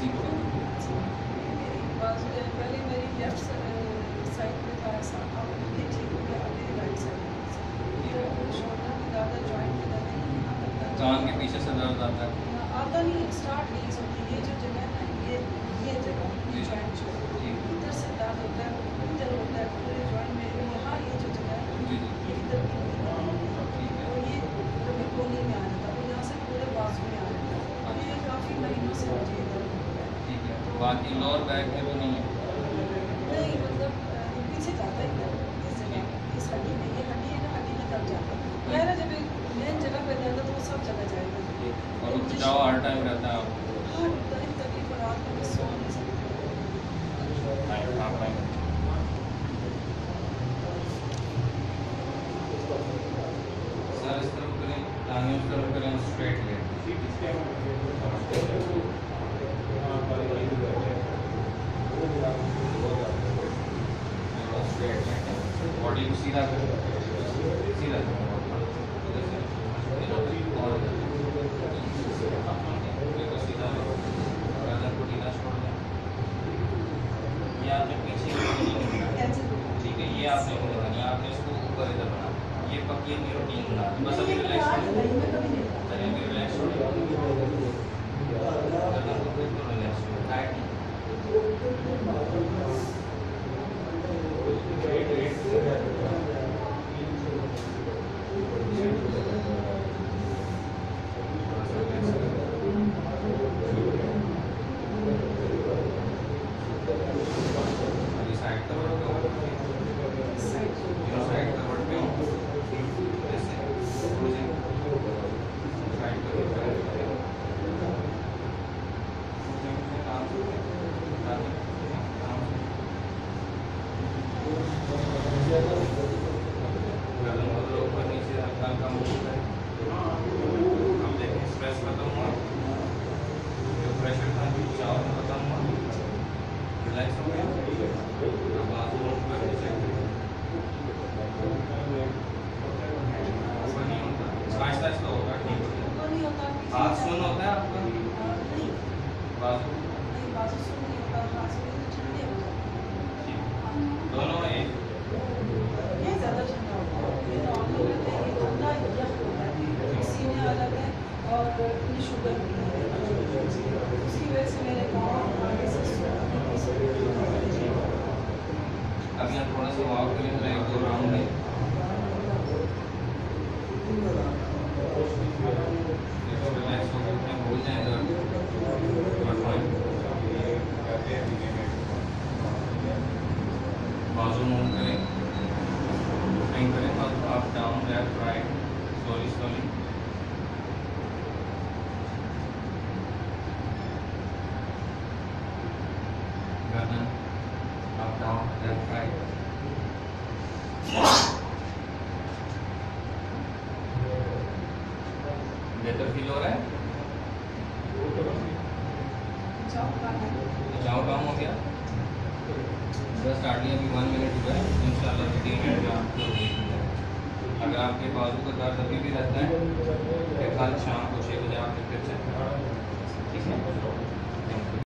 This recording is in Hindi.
जी पहले मेरी लेफ्ट साइड पे था ऐसा, अब ये ठीक हो गया, अब मेरी राइट साइड शोल्डर में ज़्यादा जॉइंट में दर्द नहीं है, कान के पीछे से दर्द आता है? आता नहीं, स्टार्ट नहीं होती, ये जो जगह है ना, ये जगह ये जॉइंट जो इधर से दर्द होता है, इधर होता है पूरे जॉइंट में, यहाँ ये जो जगह है ये इधर की और ये कभी कोनी में आ जाता है, यहाँ से पूरे बाजू में आ जाता है। अब ये काफ़ी महीनों से मुझे इधर होता है। ठीक है, बाकी लोअर बैक में भी नहीं है? नहीं, मतलब पीछे जाता है इधर, इस जगह, इस हड्डी में, ये हड्डी है ना, हड्डी में दर्द जाता है। मेरा जब मेन जगह पे दर्द है तो वो सब जगह जाएगा। और उपजाऊ हर टाइम रहता है आपको? हर टाइम तकलीफ, रात में भी सो नहीं सकती। सर इस तरफ करें, टांगें उस तरफ करें, स्ट्रेट लेट। बॉडी को सीधा करें, सीधा करें उधर से, और देखो सीधा गर्दन को ढीला छोड़ दें। ये आपने पीछे ठीक है, ये आपने नहीं, आपने इसको ऊपर इधर बना, ये पक्की अपनी रूटीन बना, बस अभी रिलैक्स हो जाए, चलिए अभी रिलैक्स हो जाए, गर्दन को बिल्कुल रिलैक्स हो जाए, टाइट नहीं। अभी साइड कवर पे हो, साइड कवर पे हो, ऐसे क्लोजिंग साइड कवर पे काम गर्दन को ऊपर नीचे हल्का मूव करें। अब देखें स्ट्रेस खत्म हुआ, जो प्रेशर था चाव में खत्म हुआ, रिलैक्स हो गया। अब बाजू मूव करके चेक करें, ऊपर नहीं होता, आहिस्ता आहिस्ता होगा, ठीक हो जाए। हाथ सुन होता है आपका? बाजू ठीक, दोनों एक ये ज़्यादा ठंडा होता है, ये तो आम लोग कहते हैं ये ठंडा यख होता है, सीने अलग है और इतनी शुगर भी है, उसकी वजह से मेरे पाँव अभी हम थोड़ा सा वॉक करें, तो एक दो राउंड में रिलैक्स हो गए, भूल जाए दर्द। बाजू मूव करें, नहीं करें तो आप down left right slowly slowly. गर्दन अप डाउन लेफ्ट राइट। बेहतर फील हो रहा है? जाओ काम हो गया, बस हार्डली अभी 1 मिनट हुआ है, इंशाल्लाह 3 मिनट में आपको ठीक हो जाएगा। अगर आपके बाजू का दर्द अभी भी रहता है तो कल शाम को 6 बजे आप फिर चेक करें, ठीक है?